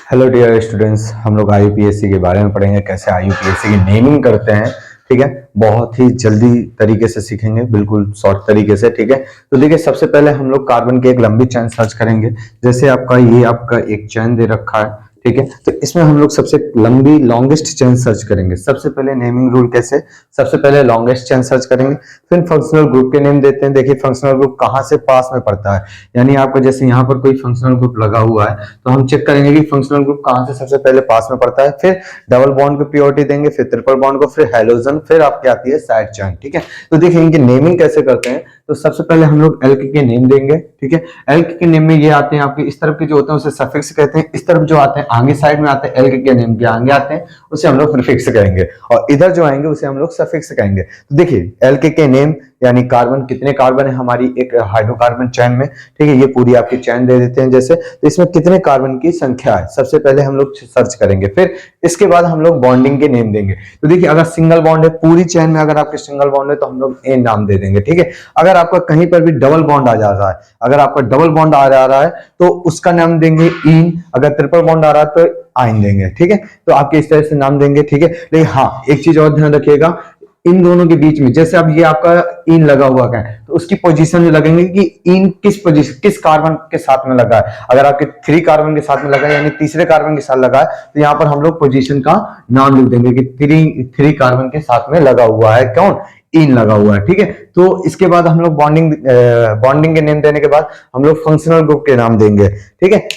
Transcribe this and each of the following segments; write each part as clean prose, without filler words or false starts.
Hello dear students, हम लोग आईयूपीएससी के बारे में पढ़ेंगे, कैसे आईयूपीएससी की नेमिंग करते हैं। ठीक है, बहुत ही जल्दी तरीके से सीखेंगे, बिल्कुल शॉर्ट तरीके से। ठीक है, तो देखिए सबसे पहले हम लोग कार्बन की एक लंबी चेन सर्च करेंगे। जैसे आपका एक चेन दे रखा है, ठीक है, तो इसमें हम लोग सबसे लंबी लॉन्गेस्ट चेन सर्च करेंगे। सबसे पहले नेमिंग रूल कैसे, सबसे पहले लॉन्गेस्ट चेन सर्च करेंगे, फिर फंक्शनल ग्रुप के नेम देते हैं। देखिए फंक्शनल ग्रुप कहाँ से पास में पड़ता है, यानी आपका जैसे यहाँ पर कोई फंक्शनल ग्रुप लगा हुआ है तो हम चेक करेंगे कि फंक्शनल ग्रुप कहाँ से सबसे पहले पास में पड़ता है, फिर डबल बॉन्ड को प्रियोरिटी देंगे, फिर ट्रिपल बॉन्ड को, फिर हैलोजन, फिर आपकी आती है साइड चेन। ठीक है, तो देखिए इनकी नेमिंग कैसे करते हैं। तो सबसे पहले हम लोग एल्क के नेम देंगे। ठीक है, एल्क के नेम में ये आते हैं आपके इस तरफ के जो होते हैं उसे सफिक्स कहते हैं, इस तरफ जो आते हैं आगे साइड में आते हैं एल्क के नेम के आगे आते हैं उसे हम लोग प्रीफिक्स कहेंगे, और इधर जो आएंगे उसे हम लोग सफिक्स कहेंगे। तो देखिए एल्क के नेम यानी कार्बन, कितने कार्बन है हमारी एक हाइड्रोकार्बन चेन में। ठीक है, ये पूरी आपकी चेन दे देते हैं जैसे, तो इसमें कितने कार्बन की संख्या है सबसे पहले हम लोग सर्च करेंगे, फिर इसके बाद हम लोग बॉन्डिंग के नेम देंगे। तो देखिए अगर सिंगल बॉन्ड है पूरी चेन में, अगर आपके सिंगल बॉन्ड है तो हम लोग ए नाम दे देंगे। ठीक है, अगर आपका कहीं पर भी डबल बॉन्ड आ जा रहा है, अगर आपका डबल बॉन्ड आ रहा है तो उसका नाम देंगे इन, अगर ट्रिपल बॉन्ड आ रहा है तो आइन देंगे। ठीक है, तो आपके इस तरह से नाम देंगे। ठीक है, लेकिन हाँ एक चीज और ध्यान रखिएगा, इन दोनों के बीच में जैसे अब ये आपका इन लगा हुआ है तो उसकी पोजीशन जो लगेंगे कि इन किस पोजीशन किस कार्बन के साथ में लगा है। अगर आपके 3 कार्बन के साथ में लगा है यानी तीसरे कार्बन के साथ लगा है तो यहाँ पर हम लोग पोजीशन का नाम लिख देंगे कि 3 कार्बन के साथ में लगा हुआ है, कौन, इन लगा हुआ है। ठीक है, तो इसके बाद हम लोग बॉन्डिंग के नेम देने के बाद हम लोग फंक्शनल ग्रुप के नाम देंगे। ठीक है,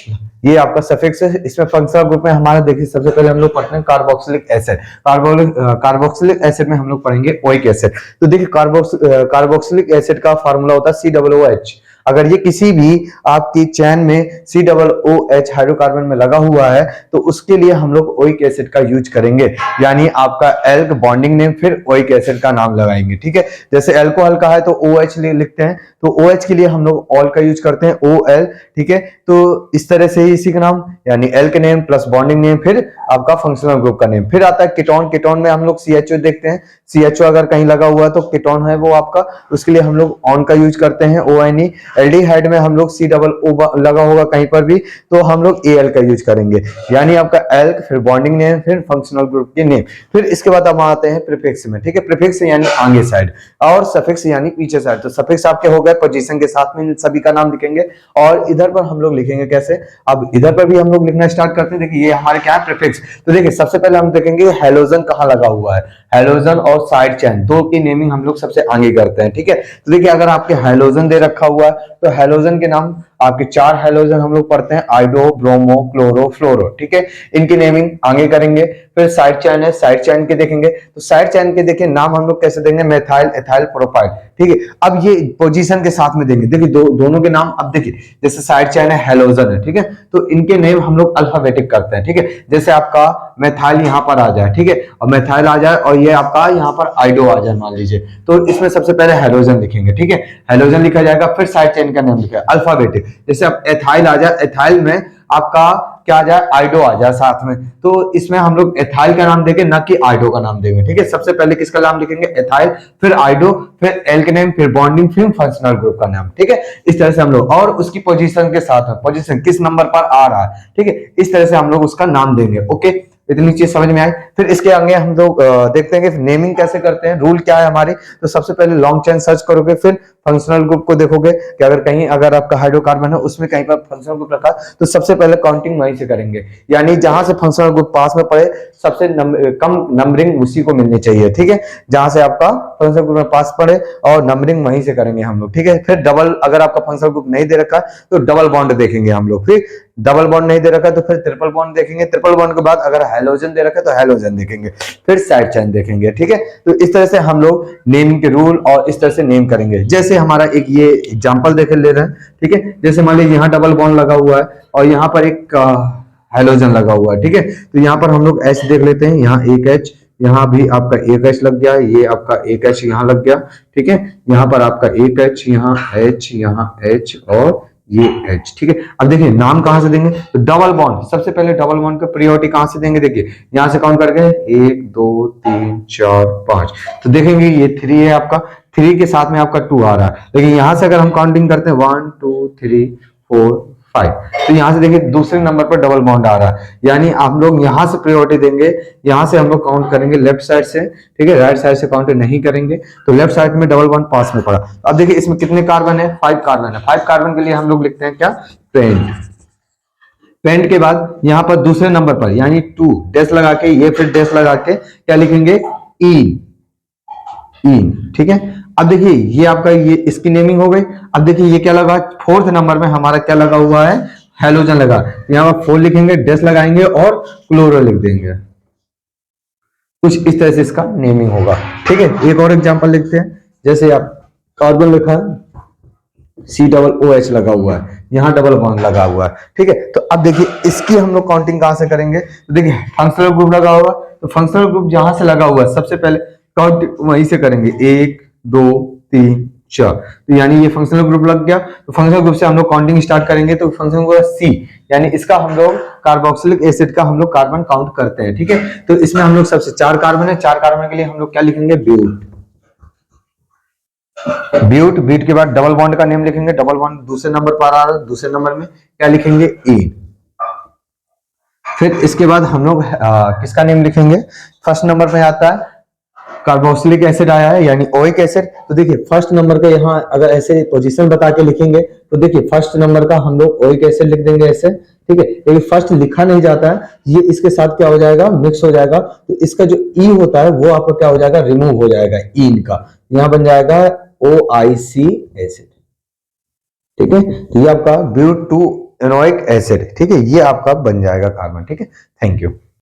ये आपका सफिक्स है। इसमें फंक्शनल ग्रुप में हमारा देखिए सबसे पहले हम लोग पढ़ते हैं कार्बोक्सिलिक एसिड। कार्बोक्सिलिक एसिड में हम लोग पढ़ेंगे ओइक एसिड। तो देखिए कार्बोक्सिलिक एसिड का फार्मूला होता है COOH। अगर ये किसी भी आपकी चैन में COOH हाइड्रोकार्बन में लगा हुआ है तो उसके लिए हम लोग ओइक एसिड का यूज करेंगे, यानी आपका एल्क बॉन्डिंग नेम फिर ओइक एसिड का नाम लगाएंगे। ठीक है, जैसे अल्कोहल का है तो OH लिखते हैं, तो OH के लिए हम लोग ऑल का यूज करते हैं, OL। ठीक है, तो इस तरह से ही इसी का नाम यानी elk name plus bonding name फिर आपका फंक्शनल ग्रुप का नेम। फिर आता है कीटोन। कीटोन में हम लोग CHO देखते हैं, CHO अगर कहीं लगा हुआ है तो कीटोन है वो आपका, उसके लिए हम लोग ऑन का यूज करते हैं, ONE। एल्डिहाइड में हम लोग COO लगा होगा कहीं पर भी तो हम लोग AL का यूज करेंगे, यानी आपका एल्क फिर बॉन्डिंग नेम फिर फंक्शनल ग्रुप के नेम। फिर इसके बाद हम आते हैं प्रीफिक्स में। ठीक है, प्रीफिक्स यानी आगे साइड और सफिक्स यानी पीछे साइड। तो सफिक्स आपके हो गए, पोजीशन के साथ में सभी का नाम लिखेंगे, और इधर पर हम लोग लिखेंगे कैसे, अब इधर पर भी हम लोग लिखना स्टार्ट करते हैं। देखिए ये हमारे क्या है, प्रीफिक्स। तो देखिए सबसे पहले हम देखेंगे हैलोजन कहाँ लगा हुआ है, हैलोजन और साइड चेन दो की नेमिंग हम लोग सबसे आगे करते हैं। ठीक है, तो देखिए अगर आपके हैलोजन दे रखा हुआ है तो हैलोजन के नाम आपके 4 हैलोजन हम लोग पढ़ते हैं, आइडो, ब्रोमो, क्लोरो, फ्लोरो। ठीक है, इनकी नेमिंग आगे करेंगे। फिर साइड चेन है, साइड चेन के देखेंगे तो साइड चेन के देखिए नाम हम लोग कैसे देंगे, मेथाइल, एथाइल, प्रोपाइल। ठीक है, अब ये पोजीशन के साथ में देंगे। देखिए दोनों के नाम, अब देखिए जैसे साइड चेन है, हैलोजन है, ठीक है, तो इनके नेम हम लोग अल्फाबेटिक करते हैं। ठीक है, जैसे आपका मेथाइल यहाँ पर आ जाए, ठीक है, और मेथाइल आ जाए और ये आपका यहाँ पर आइडो आ जाए मान लीजिए, तो इसमें सबसे पहले हैलोजन लिखेंगे। ठीक है, हैलोजन लिखा जाएगा, फिर साइड चेन का नाम लिखा है अल्फाबेटिक। जैसे अब एथाइल आ जाए, एथाइल में आपका क्या आ जाए, आइडो आ जाए साथ में, तो इसमें हम लोग एथाइल का नाम देंगे ना कि आइडो का नाम देंगे। ठीक है, सबसे पहले किसका नाम लिखेंगे, एथाइल, फिर आइडो, फिर एल्क नेम, फिर बॉन्डिंग, फिर फंक्शनल ग्रुप का नाम। ठीक है, इस तरह से हम लोग, और उसकी पोजीशन के साथ में, पोजीशन किस नंबर पर आ रहा है, ठीक है, इस तरह से हम लोग उसका नाम देंगे। ओके, इतनी चीज समझ में आई। फिर इसके आगे हम लोग देखते हैं कि नेमिंग कैसे करते हैं, रूल क्या है हमारी। तो सबसे पहले लॉन्ग चेन सर्च करोगे, फिर फंक्शनल ग्रुप को देखोगे कि अगर आपका हाइड्रोकार्बन है उसमें कहीं पर फंक्शनल ग्रुप रखा तो सबसे पहले काउंटिंग वहीं से करेंगे, यानी जहां से फंक्शनल ग्रुप पास में पड़े सबसे कम नंबरिंग उसी को मिलनी चाहिए। ठीक है, जहां से आपका फंक्शनल ग्रुप में पास पड़े और नंबरिंग वहीं से करेंगे हम लोग। ठीक है, फिर डबल, अगर आपका फंक्शनल ग्रुप नहीं दे रखा तो डबल बॉन्ड देखेंगे हम लोग, फिर डबल बॉन्ड नहीं दे रखा है तो फिर ट्रिपल बॉन्ड देखेंगे, ट्रिपल बॉन्ड के बाद अगर हैलोजन दे रखा है तो हैलोजन देखेंगे, फिर साइड चेन देखेंगे। ठीक है, तो इस तरह से हम लोग नेमिंग के रूल और इस तरह से नेम करेंगे। जैसे हमारा एक ये एग्जांपल देख ले रहे हैं। ठीक है, जैसे मान लीजिए यहाँ डबल बॉन्ड लगा हुआ है और यहाँ पर एक हैलोजन लगा हुआ है। ठीक है, तो यहाँ पर हम लोग H देख लेते हैं, यहाँ एक H, यहाँ भी आपका एक H लग गया, ये आपका एक H यहाँ लग गया। ठीक है, यहाँ पर आपका एक H, यहाँ H, यहाँ H और ये H। ठीक है, अब देखिए नाम कहां से देंगे, तो डबल बॉन्ड, सबसे पहले डबल बॉन्ड का प्रायोरिटी कहां से देंगे, देखिए यहां से काउंट करके 1 2 3 4 5, तो देखेंगे ये 3 है आपका, 3 के साथ में आपका 2 आ रहा है, लेकिन यहां से अगर हम काउंटिंग करते हैं 1 2 3 4 5। तो यहां से देखिए दूसरे नंबर पर डबल बॉन्ड आ रहा है, यानी आप लोग यहां से प्रायोरिटी देंगे, यहां से हम लोग काउंट करेंगे लेफ्ट साइड से, ठीक है, राइट साइड से काउंट नहीं करेंगे। तो लेफ्ट साइड में डबल बॉन्ड पास में पड़ा। अब देखिए इसमें कितने कार्बन है, 5 कार्बन है। 5 कार्बन के लिए हम लोग लिखते हैं क्या, पेंट। पेंट के बाद यहां पर दूसरे नंबर पर यानी 2 डैश लगा के, ये फिर डैश लगा के क्या लिखेंगे, इन, इन, ठीक है। अब देखिए ये आपका, ये इसकी नेमिंग हो गई। अब देखिए ये क्या लगा, फोर्थ नंबर में हमारा क्या लगा हुआ है, हेलोजन लगा। यहां पर 4 लिखेंगे, डैश लगाएंगे और क्लोरो लिख देंगे। कुछ इस तरह से इसका नेमिंग होगा, ठीक है। एक और एग्जांपल लिखते हैं, जैसे आप कार्बन लिखा है, COOH लगा हुआ है, यहां डबल बॉन्ड लगा हुआ है, ठीक है। तो अब देखिए इसकी हम लोग काउंटिंग कहां से करेंगे, तो देखिए फंक्शनल ग्रुप लगा होगा, तो फंक्शनल ग्रुप जहां से लगा हुआ है सबसे पहले काउंट वहीं से करेंगे, 1 2 3 4। तो यानी ये फंक्शनल ग्रुप लग गया। तो फंक्शनल ग्रुप से हम लोग काउंटिंग स्टार्ट करेंगे। तो फंक्शनल ग्रुप C, यानी इसका हम लोग कार्बोक्सिलिक एसिड का हम लोग कार्बन काउंट करते हैं, ठीक है। तो इसमें हम लोग सबसे 4 कार्बन है, 4 कार्बन के लिए हम लोग क्या लिखेंगे, ब्यूट। ब्यूट, ब्यूट के बाद डबल बॉन्ड का नेम लिखेंगे, डबल बॉन्ड दूसरे नंबर पर आ रहा है, दूसरे नंबर में क्या लिखेंगे, इन। फिर इसके बाद हम लोग किसका नेम लिखेंगे, फर्स्ट नंबर पे आता है कार्बोक्सिलिक एसिड आया है, यानी ओइक एसिड। तो देखिए फर्स्ट नंबर का यहाँ अगर ऐसे पोजीशन बता के लिखेंगे तो देखिए फर्स्ट नंबर का हम लोग ओइक एसिड लिख देंगे ऐसे, ठीक है। लेकिन फर्स्ट लिखा नहीं जाता है, ये इसके साथ क्या हो जाएगा, मिक्स हो जाएगा। तो इसका जो ई होता है वो आपका क्या हो जाएगा, रिमूव हो जाएगा, इन का यहाँ बन जाएगा OIC एसिड, ठीक है। तो ये आपका ब्यूट 2 एनोइक एसिड, ठीक है, ये आपका बन जाएगा कार्बन, ठीक है। Thank you.